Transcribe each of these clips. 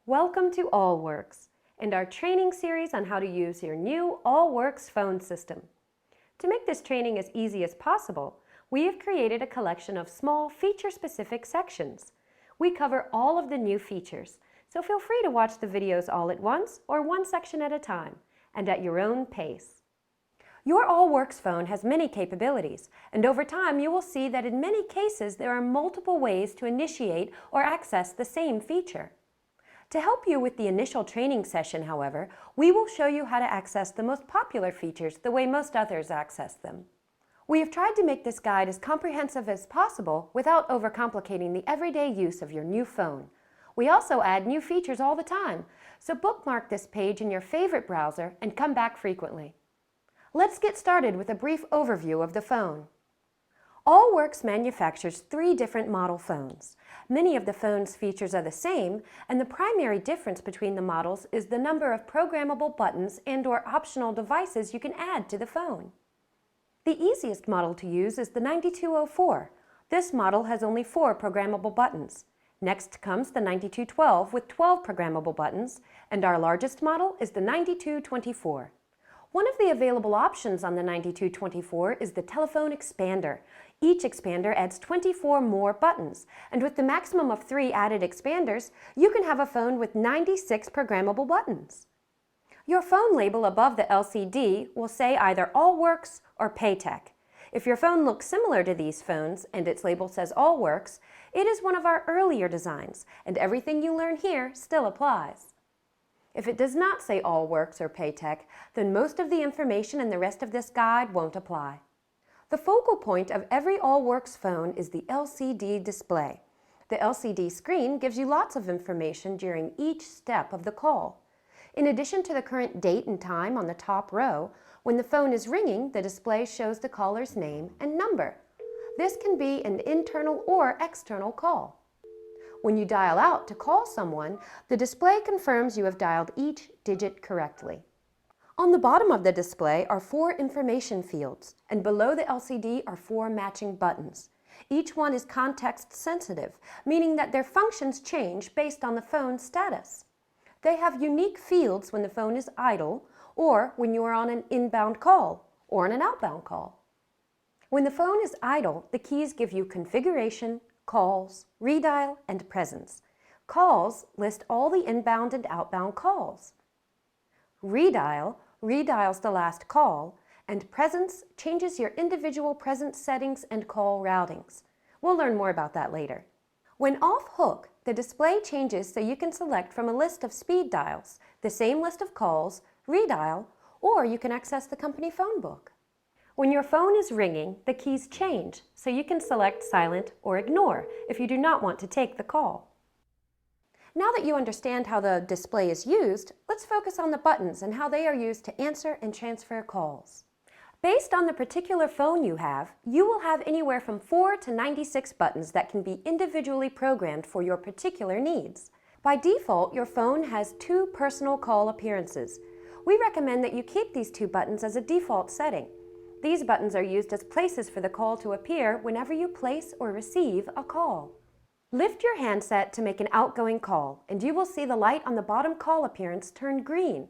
Welcome to Allworx and our training series on how to use your new Allworx phone system. To make this training as easy as possible, we have created a collection of small feature-specific sections. We cover all of the new features, so feel free to watch the videos all at once or one section at a time and at your own pace. Your Allworx phone has many capabilities, and over time you will see that in many cases there are multiple ways to initiate or access the same feature. To help you with the initial training session, however, we will show you how to access the most popular features the way most others access them. We have tried to make this guide as comprehensive as possible without overcomplicating the everyday use of your new phone. We also add new features all the time, so bookmark this page in your favorite browser and come back frequently. Let's get started with a brief overview of the phone. Allworx manufactures 3 different model phones. Many of the phone's features are the same, and the primary difference between the models is the number of programmable buttons and/or optional devices you can add to the phone. The easiest model to use is the 9204. This model has only 4 programmable buttons. Next comes the 9212 with 12 programmable buttons, and our largest model is the 9224. One of the available options on the 9224 is the telephone expander. Each expander adds 24 more buttons, and with the maximum of 3 added expanders, you can have a phone with 96 programmable buttons. Your phone label above the LCD will say either Allworx or Paytech. If your phone looks similar to these phones and its label says Allworx, it is one of our earlier designs, and everything you learn here still applies. If it does not say Allworx or Paytech, then most of the information in the rest of this guide won't apply. The focal point of every Allworx phone is the LCD display. The LCD screen gives you lots of information during each step of the call. In addition to the current date and time on the top row, when the phone is ringing, the display shows the caller's name and number. This can be an internal or external call. When you dial out to call someone, the display confirms you have dialed each digit correctly. On the bottom of the display are 4 information fields, and below the LCD are 4 matching buttons. Each one is context sensitive, meaning that their functions change based on the phone's status. They have unique fields when the phone is idle, or when you are on an inbound call, or on an outbound call. When the phone is idle, the keys give you configuration, calls, redial, and presence. Calls list all the inbound and outbound calls. Redial redials the last call, and presence changes your individual presence settings and call routings. We'll learn more about that later. When off hook, the display changes so you can select from a list of speed dials, the same list of calls, redial, or you can access the company phone book. When your phone is ringing, the keys change, so you can select silent or ignore if you do not want to take the call. Now that you understand how the display is used, let's focus on the buttons and how they are used to answer and transfer calls. Based on the particular phone you will have anywhere from 4 to 96 buttons that can be individually programmed for your particular needs. By default, your phone has 2 personal call appearances. We recommend that you keep these 2 buttons as a default setting. These buttons are used as places for the call to appear whenever you place or receive a call. Lift your handset to make an outgoing call, and you will see the light on the bottom call appearance turn green.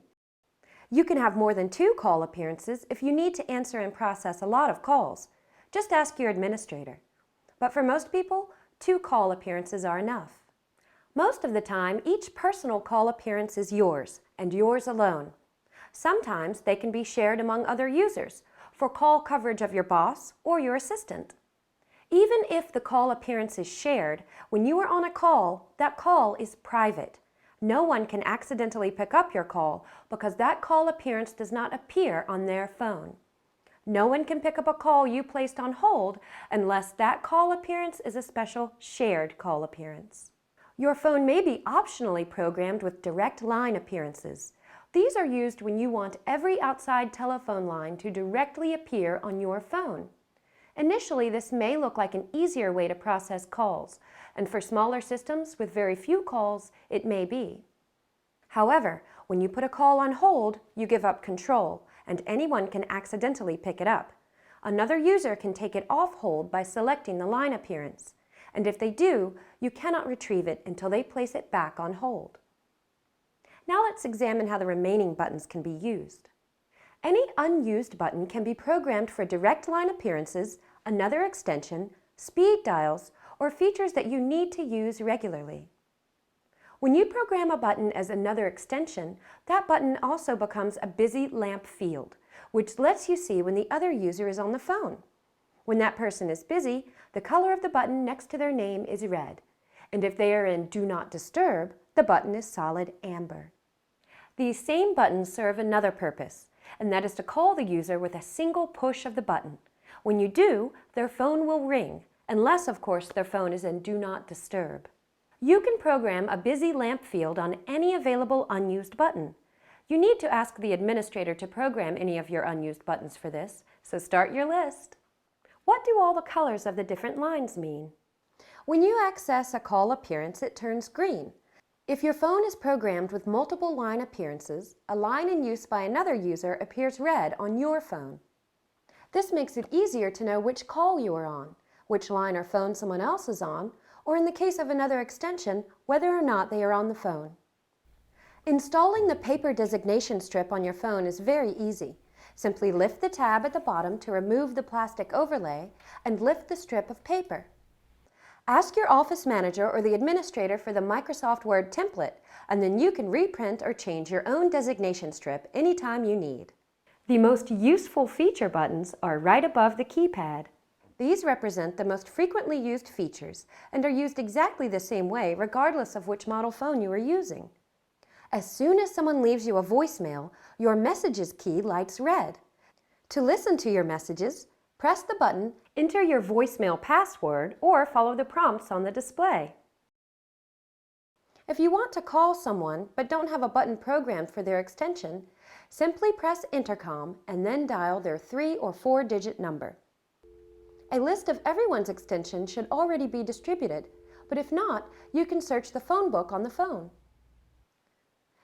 You can have more than 2 call appearances if you need to answer and process a lot of calls. Just ask your administrator. But for most people, 2 call appearances are enough. Most of the time, each personal call appearance is yours, and yours alone. Sometimes they can be shared among other users, for call coverage of your boss or your assistant. Even if the call appearance is shared, when you are on a call, that call is private. No one can accidentally pick up your call because that call appearance does not appear on their phone. No one can pick up a call you placed on hold unless that call appearance is a special shared call appearance. Your phone may be optionally programmed with direct line appearances. These are used when you want every outside telephone line to directly appear on your phone. Initially, this may look like an easier way to process calls, and for smaller systems with very few calls, it may be. However, when you put a call on hold, you give up control, and anyone can accidentally pick it up. Another user can take it off hold by selecting the line appearance, and if they do, you cannot retrieve it until they place it back on hold. Now let's examine how the remaining buttons can be used. Any unused button can be programmed for direct line appearances, another extension, speed dials, or features that you need to use regularly. When you program a button as another extension, that button also becomes a busy lamp field, which lets you see when the other user is on the phone. When that person is busy, the color of the button next to their name is red, and if they are in Do Not Disturb, the button is solid amber. These same buttons serve another purpose, and that is to call the user with a single push of the button. When you do, their phone will ring, unless, of course, their phone is in Do Not Disturb. You can program a busy lamp field on any available unused button. You need to ask the administrator to program any of your unused buttons for this, so start your list. What do all the colors of the different lines mean? When you access a call appearance, it turns green. If your phone is programmed with multiple line appearances, a line in use by another user appears red on your phone. This makes it easier to know which call you are on, which line or phone someone else is on, or in the case of another extension, whether or not they are on the phone. Installing the paper designation strip on your phone is very easy. Simply lift the tab at the bottom to remove the plastic overlay and lift the strip of paper. Ask your office manager or the administrator for the Microsoft Word template, and then you can reprint or change your own designation strip anytime you need. The most useful feature buttons are right above the keypad. These represent the most frequently used features and are used exactly the same way regardless of which model phone you are using. As soon as someone leaves you a voicemail, your Messages key lights red. To listen to your messages, press the button, enter your voicemail password, or follow the prompts on the display. If you want to call someone but don't have a button programmed for their extension, simply press Intercom and then dial their 3- or 4-digit number. A list of everyone's extension should already be distributed, but if not, you can search the phone book on the phone.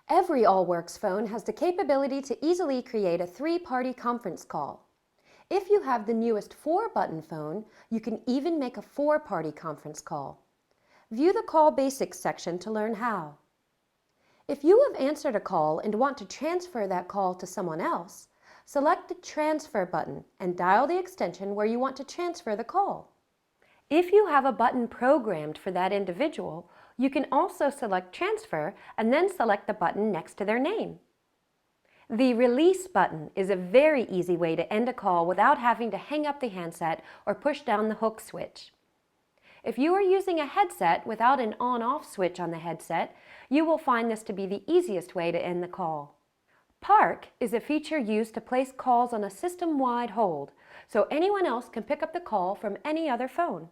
Every Allworx phone has the capability to easily create a 3-party conference call. If you have the newest 4-button phone, you can even make a 4-party conference call. View the Call Basics section to learn how. If you have answered a call and want to transfer that call to someone else, select the Transfer button and dial the extension where you want to transfer the call. If you have a button programmed for that individual, you can also select Transfer and then select the button next to their name. The Release button is a very easy way to end a call without having to hang up the handset or push down the hook switch. If you are using a headset without an on-off switch on the headset, you will find this to be the easiest way to end the call. Park is a feature used to place calls on a system-wide hold, so anyone else can pick up the call from any other phone.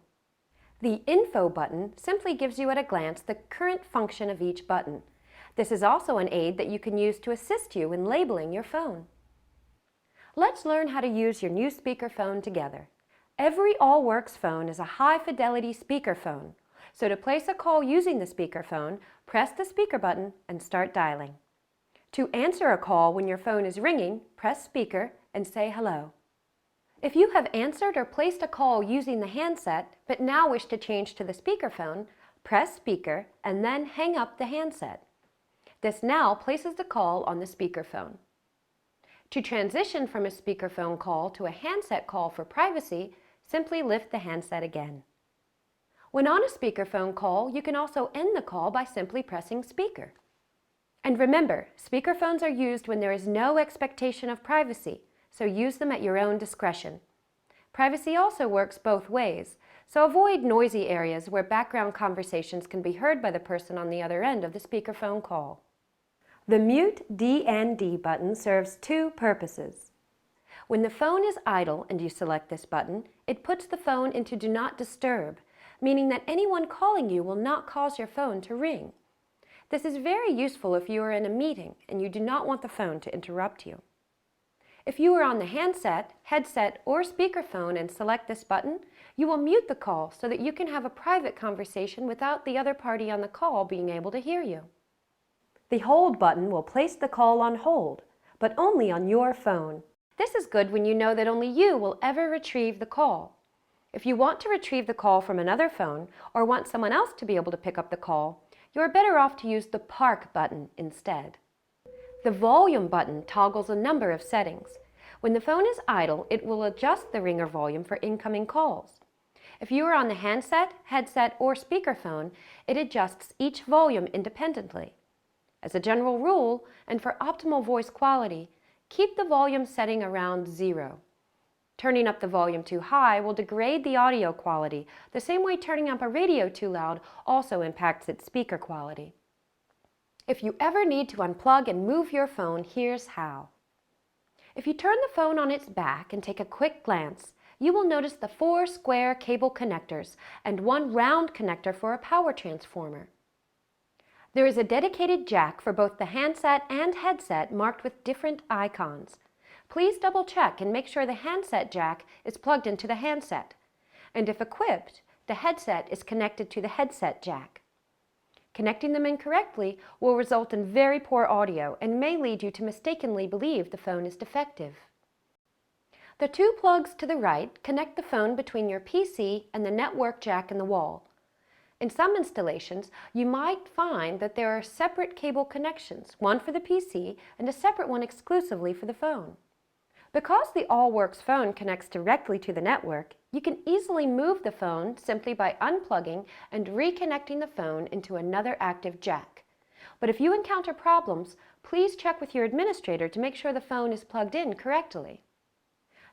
The Info button simply gives you at a glance the current function of each button. This is also an aid that you can use to assist you in labeling your phone. Let's learn how to use your new speakerphone together. Every Allworx phone is a high-fidelity speakerphone, so to place a call using the speakerphone, press the speaker button and start dialing. To answer a call when your phone is ringing, press speaker and say hello. If you have answered or placed a call using the handset but now wish to change to the speakerphone, press speaker and then hang up the handset. This now places the call on the speakerphone. To transition from a speakerphone call to a handset call for privacy, simply lift the handset again. When on a speakerphone call, you can also end the call by simply pressing speaker. And remember, speakerphones are used when there is no expectation of privacy, so use them at your own discretion. Privacy also works both ways, so avoid noisy areas where background conversations can be heard by the person on the other end of the speakerphone call. The Mute DND button serves 2 purposes. When the phone is idle and you select this button, it puts the phone into Do Not Disturb, meaning that anyone calling you will not cause your phone to ring. This is very useful if you are in a meeting and you do not want the phone to interrupt you. If you are on the handset, headset, or speakerphone and select this button, you will mute the call so that you can have a private conversation without the other party on the call being able to hear you. The Hold button will place the call on hold, but only on your phone. This is good when you know that only you will ever retrieve the call. If you want to retrieve the call from another phone or want someone else to be able to pick up the call, you are better off to use the Park button instead. The volume button toggles a number of settings. When the phone is idle, it will adjust the ringer volume for incoming calls. If you are on the handset, headset, or speakerphone, it adjusts each volume independently. As a general rule, and for optimal voice quality, keep the volume setting around 0. Turning up the volume too high will degrade the audio quality, the same way turning up a radio too loud also impacts its speaker quality. If you ever need to unplug and move your phone, here's how. If you turn the phone on its back and take a quick glance, you will notice the 4 square cable connectors and 1 round connector for a power transformer. There is a dedicated jack for both the handset and headset marked with different icons. Please double check and make sure the handset jack is plugged into the handset, and if equipped, the headset is connected to the headset jack. Connecting them incorrectly will result in very poor audio and may lead you to mistakenly believe the phone is defective. The 2 plugs to the right connect the phone between your PC and the network jack in the wall. In some installations, you might find that there are separate cable connections, one for the PC and a separate one exclusively for the phone. Because the Allworx phone connects directly to the network, you can easily move the phone simply by unplugging and reconnecting the phone into another active jack. But if you encounter problems, please check with your administrator to make sure the phone is plugged in correctly.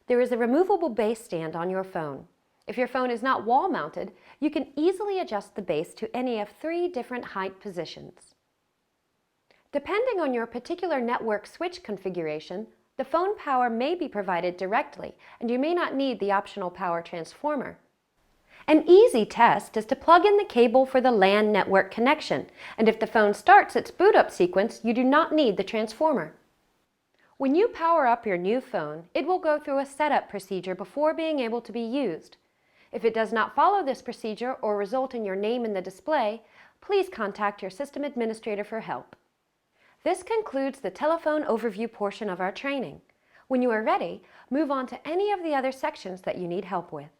There is a removable base stand on your phone. If your phone is not wall-mounted, you can easily adjust the base to any of 3 different height positions. Depending on your particular network switch configuration, the phone power may be provided directly, and you may not need the optional power transformer. An easy test is to plug in the cable for the LAN network connection, and if the phone starts its boot-up sequence, you do not need the transformer. When you power up your new phone, it will go through a setup procedure before being able to be used. If it does not follow this procedure or result in your name in the display, please contact your system administrator for help. This concludes the telephone overview portion of our training. When you are ready, move on to any of the other sections that you need help with.